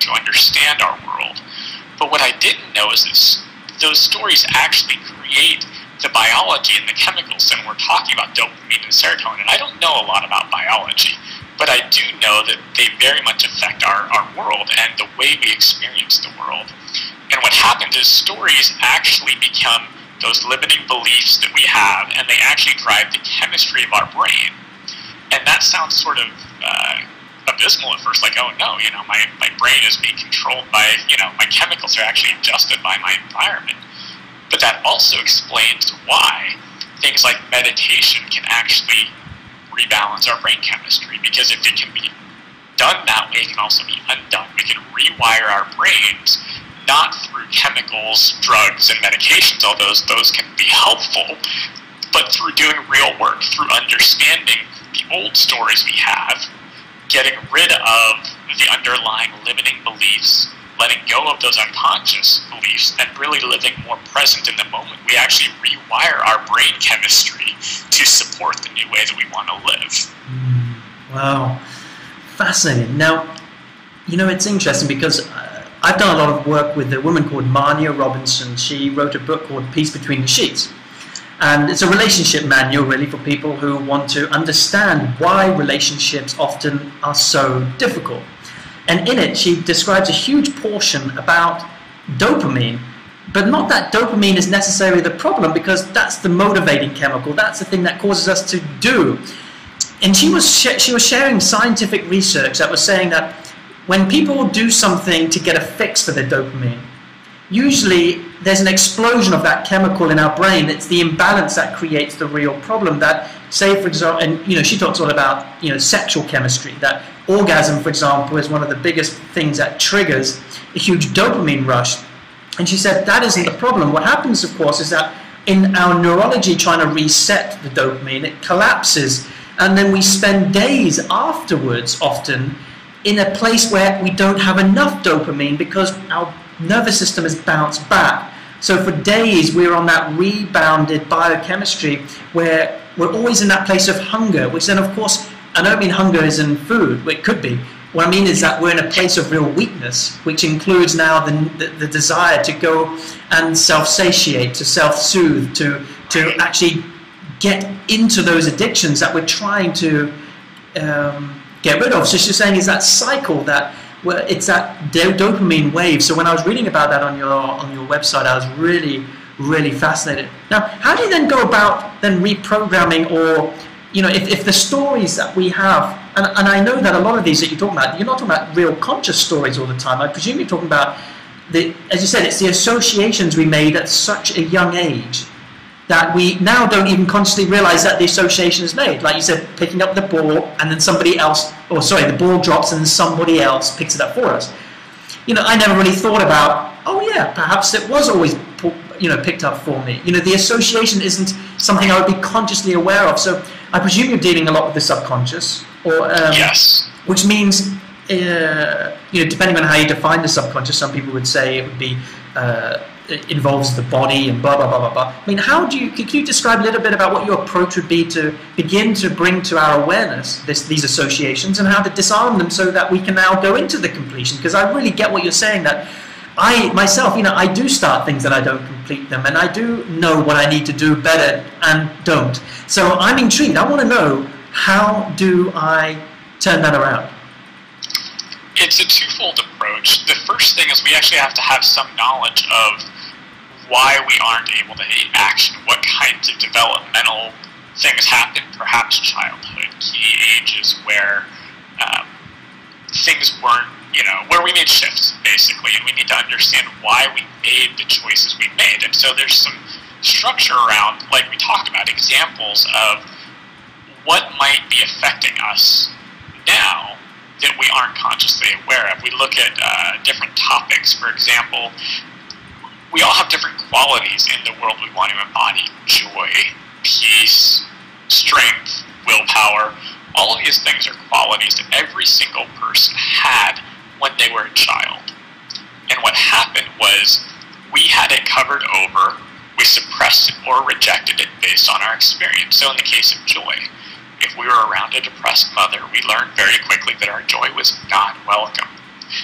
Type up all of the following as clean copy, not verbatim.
to understand our world. But what I didn't know is that those stories actually create the biology and the chemicals, and we're talking about dopamine and serotonin. I don't know a lot about biology, but I do know that they very much affect our world and the way we experience the world. And what happens is stories actually become those limiting beliefs that we have, and they actually drive the chemistry of our brain. And that sounds sort of abysmal at first, like, oh no, my brain is being controlled by, my chemicals are actually adjusted by my environment. But that also explains why things like meditation can actually rebalance our brain chemistry, because if it can be done that way, it can also be undone. We can rewire our brains, not through chemicals, drugs, and medications, although those can be helpful, but through doing real work, through understanding the old stories we have, getting rid of the underlying limiting beliefs, letting go of those unconscious beliefs, and really living more present in the moment. We actually rewire our brain chemistry to support the new way that we want to live. Wow. Fascinating. Now, it's interesting because I've done a lot of work with a woman called Marnia Robinson. She wrote a book called Peace Between the Sheets. And it's a relationship manual, really, for people who want to understand why relationships often are so difficult. And in it, she describes a huge portion about dopamine, but not that dopamine is necessarily the problem, because that's the motivating chemical. That's the thing that causes us to do. And she was sharing scientific research that was saying that when people do something to get a fix for their dopamine, usually there's an explosion of that chemical in our brain. It's the imbalance that creates the real problem. That, say, for example, and she talks all about sexual chemistry. That orgasm, for example, is one of the biggest things that triggers a huge dopamine rush. And she said that isn't the problem. What happens, of course, is that in our neurology trying to reset the dopamine, it collapses, and then we spend days afterwards, often, in a place where we don't have enough dopamine because our nervous system has bounced back. So for days we're on that rebounded biochemistry where we're always in that place of hunger, which then, of course, I don't mean hunger is in food, but it could be. What I mean is that we're in a place of real weakness, which includes now the desire to go and self-satiate, to self-soothe, to actually get into those addictions that we're trying to get rid of. So she's saying is that cycle that it's that dopamine wave. So when I was reading about that on your website, I was really, really fascinated. Now, how do you then go about then reprogramming, or if the stories that we have, and I know that a lot of these that you're talking about, you're not talking about real conscious stories all the time. I presume you're talking about as you said, it's the associations we made at such a young age that we now don't even consciously realize that the association is made. Like you said, picking up the ball and then the ball drops and then somebody else picks it up for us. I never really thought about, oh yeah, perhaps it was always picked up for me. The association isn't something I would be consciously aware of. So I presume you're dealing a lot with the subconscious, or yes, which means depending on how you define the subconscious, some people would say it would be it involves the body and blah blah blah blah blah. I mean, could you describe a little bit about what your approach would be to begin to bring to our awareness these associations, and how to disarm them so that we can now go into the completion? Because I really get what you're saying, that I myself, I do start things and I don't complete them, and I do know what I need to do better and don't. So I'm intrigued. I want to know, how do I turn that around? It's a twofold approach. The first thing is we actually have to have some knowledge of why we aren't able to take action, what kinds of developmental things happen, perhaps childhood, key ages where things weren't, where we made shifts, basically, and we need to understand why we made the choices we made. And so there's some structure around, like we talked about, examples of what might be affecting us now that we aren't consciously aware of. We look at different topics. For example, we all have different qualities in the world we want to embody: joy, peace, strength, willpower. All of these things are qualities that every single person had when they were a child. And what happened was we had it covered over, we suppressed it or rejected it based on our experience. So in the case of joy, if we were around a depressed mother, we learned very quickly that our joy was not welcome.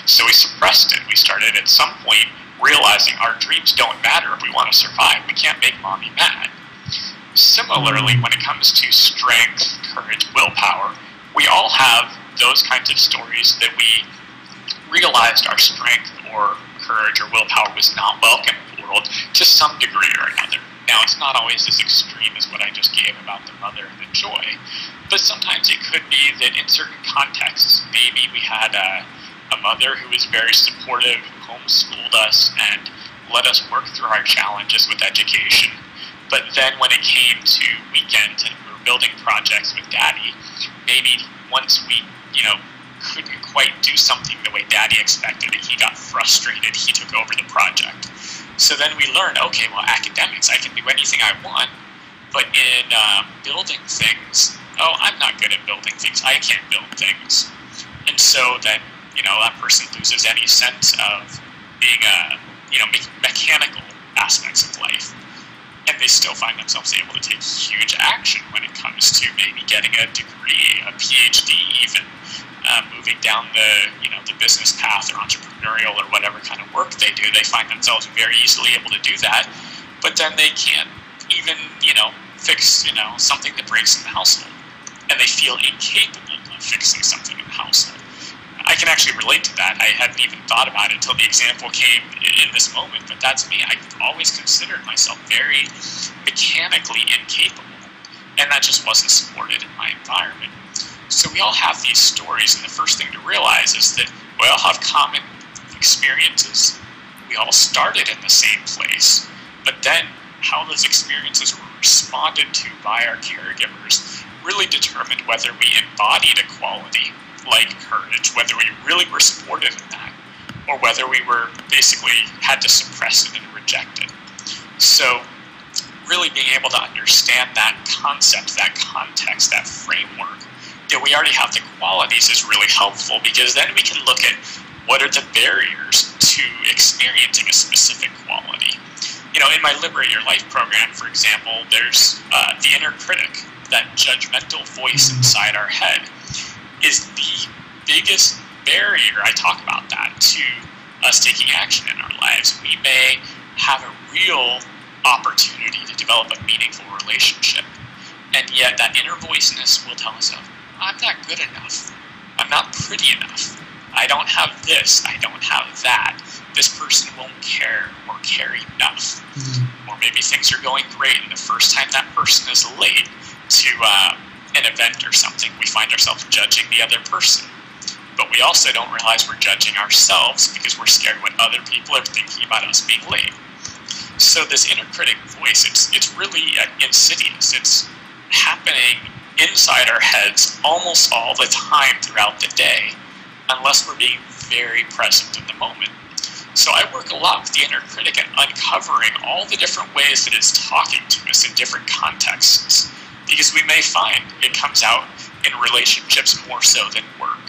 So we suppressed it. We started at some point realizing our dreams don't matter if we want to survive. We can't make mommy mad. Similarly, when it comes to strength, courage, willpower, we all have those kinds of stories that we realized our strength or courage or willpower was not welcome in the world to some degree or another. Now, it's not always as extreme as what I just gave about the mother and the joy, but sometimes it could be that in certain contexts, maybe we had a mother who was very supportive, who homeschooled us and let us work through our challenges with education. But then when it came to weekends and we were building projects with Daddy, maybe once we, couldn't quite do something the way Daddy expected it, he got frustrated, he took over the project. So then we learned, okay, well, academics, I can do anything I want, but in building things, I'm not good at building things, I can't build things. And so then, that person loses any sense of being mechanical aspects of life. And they still find themselves able to take huge action when it comes to maybe getting a degree, a PhD even, moving down the business path or entrepreneurial or whatever kind of work they do. They find themselves very easily able to do that, but then they can't even, fix, something that breaks in the household. And they feel incapable of fixing something in the household. I can actually relate to that. I hadn't even thought about it until the example came in this moment, but that's me. I always considered myself very mechanically incapable, and that just wasn't supported in my environment. So we all have these stories, and the first thing to realize is that we all have common experiences. We all started in the same place, but then how those experiences were responded to by our caregivers really determined whether we embodied a quality like courage, whether we really were supportive in that, or whether we were basically had to suppress it and reject it. So really being able to understand that concept, that context, that framework, that we already have the qualities is really helpful, because then we can look at what are the barriers to experiencing a specific quality. In my Liberate Your Life program, for example, there's the inner critic, that judgmental voice inside our head, is the biggest barrier, I talk about that, to us taking action in our lives. We may have a real opportunity to develop a meaningful relationship, and yet that inner voiceness will tell us, I'm not good enough, I'm not pretty enough, I don't have this, I don't have that, this person won't care or care enough. Or maybe things are going great, and the first time that person is late to an event or something, we find ourselves judging the other person. But we also don't realize we're judging ourselves because we're scared what other people are thinking about us being late. So this inner critic voice, it's really insidious. It's happening inside our heads almost all the time throughout the day, unless we're being very present in the moment. So I work a lot with the inner critic and uncovering all the different ways that it's talking to us in different contexts. Because we may find it comes out in relationships more so than work,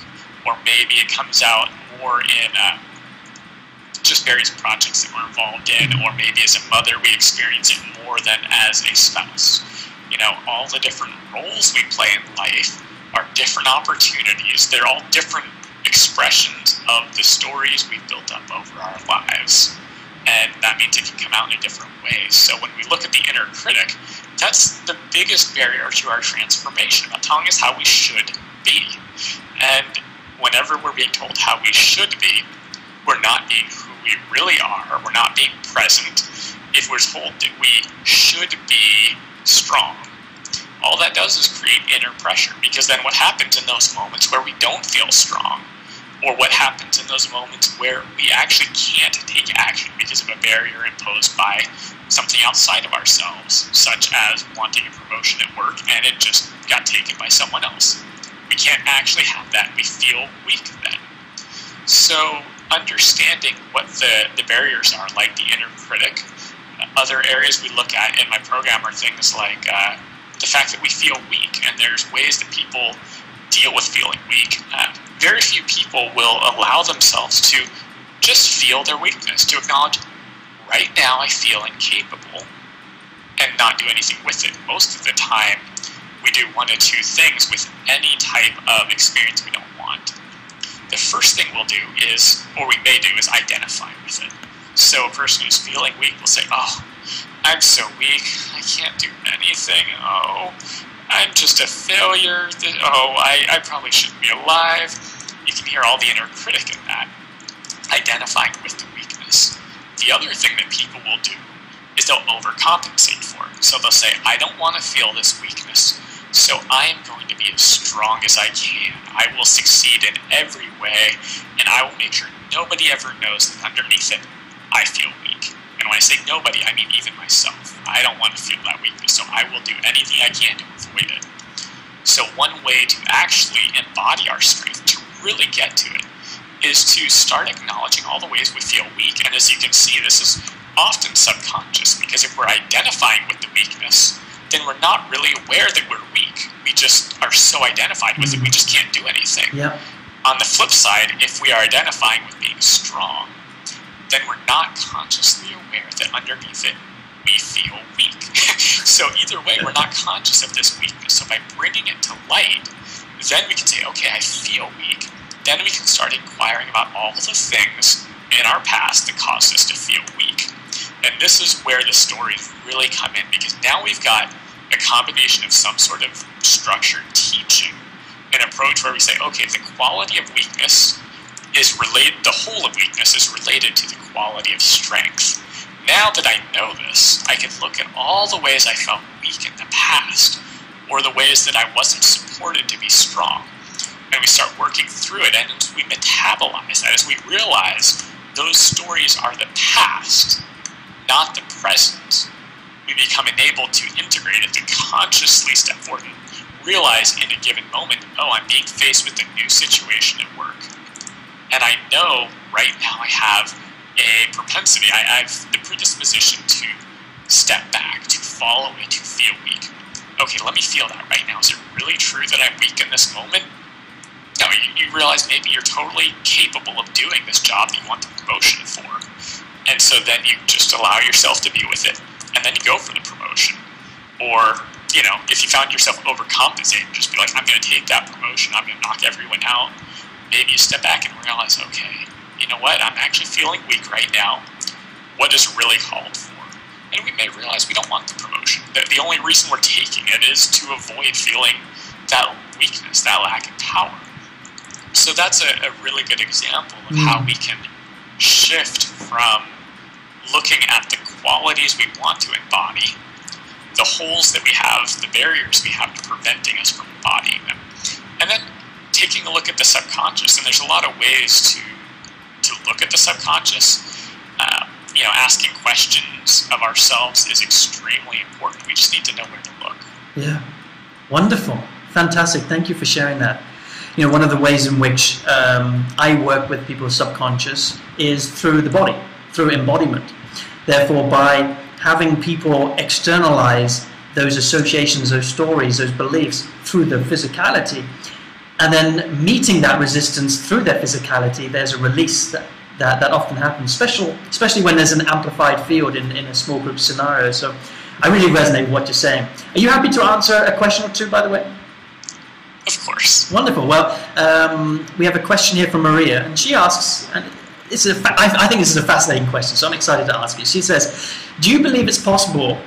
or maybe it comes out more in just various projects that we're involved in, or maybe as a mother we experience it more than as a spouse. All the different roles we play in life are different opportunities. They're all different expressions of the stories we've built up over our lives. And that means it can come out in different ways. So when we look at the inner critic, that's the biggest barrier to our transformation, about telling us how we should be. And whenever we're being told how we should be, we're not being who we really are. We're not being present. If we're told that we should be strong, all that does is create inner pressure, because then what happens in those moments where we don't feel strong, or what happens in those moments where we actually can't take action because of a barrier imposed by something outside of ourselves, such as wanting a promotion at work and it just got taken by someone else. We can't actually have that. We feel weak then. So understanding what the barriers are, like the inner critic, other areas we look at in my program are things like the fact that we feel weak, and there's ways that people deal with feeling weak. Very few people will allow themselves to just feel their weakness, to acknowledge, right now I feel incapable, and not do anything with it. Most of the time, we do one of two things with any type of experience we don't want. the first thing we'll do is, or we may do, is identify with it. So a person who's feeling weak will say, oh, I'm so weak, I can't do anything, oh, I'm just a failure, oh, I probably shouldn't be alive. You can hear all the inner critic in that, identifying with the weakness. The other thing that people will do is they'll overcompensate for it. So they'll say, I don't want to feel this weakness, so I am going to be as strong as I can. I will succeed in every way, and I will make sure nobody ever knows that underneath it, I feel weak. And when I say nobody, I mean even myself. I don't want to feel that weakness, so I will do anything I can to avoid it. So one way to actually embody our strength, to really get to it, is to start acknowledging all the ways we feel weak. And as you can see, this is often subconscious, because if we're identifying with the weakness, then we're not really aware that we're weak. We just are so identified with it, we just can't do anything. Yeah. On the flip side, if we are identifying with being strong, then we're not consciously aware that underneath it, we feel weak. So either way, we're not conscious of this weakness. So by bringing it to light, then we can say, okay, I feel weak. Then we can start inquiring about all the things in our past that caused us to feel weak. And this is where the stories really come in, because now we've got a combination of some sort of structured teaching, an approach where we say, okay, the quality of weakness is related, the whole of weakness is related to the quality of strength. Now that I know this, I can look at all the ways I felt weak in the past, or the ways that I wasn't supported to be strong. And we start working through it, and as we metabolize that, as we realize those stories are the past, not the present, we become enabled to integrate it, to consciously step forward and realize in a given moment, oh, I'm being faced with a new situation at work. And I know right now I have a propensity, I have the predisposition to step back, to fall away, to feel weak. Okay, let me feel that right now. Is it really true that I'm weak in this moment? No, you realize maybe you're totally capable of doing this job that you want the promotion for. And so then you just allow yourself to be with it, and then you go for the promotion. Or, you know, if you found yourself overcompensating, just be like, I'm going to take that promotion, I'm going to knock everyone out. Maybe you step back and realize, okay, you know what, I'm actually feeling weak right now. What is really called for? And we may realize we don't want the promotion. The only reason we're taking it is to avoid feeling that weakness, that lack of power. So that's a really good example of how we can shift from looking at the qualities we want to embody, the holes that we have, the barriers we have to preventing us from embodying them, and then taking a look at the subconscious. And there's a lot of ways to look at the subconscious. You know, asking questions of ourselves is extremely important. We just need to know where to look. Yeah, wonderful, fantastic. Thank you for sharing that. You know, one of the ways in which I work with people's subconscious is through the body, through embodiment. Therefore, by having people externalize those associations, those stories, those beliefs through the physicality, and then meeting that resistance through their physicality, there's a release that often happens, especially when there's an amplified field in a small group scenario. So I really resonate with what you're saying. Are you happy to answer a question or two, by the way? Of course. Wonderful. Well, we have a question here from Maria, and she asks, and I think this is a fascinating question, so I'm excited to ask you. She says, do you believe it's possible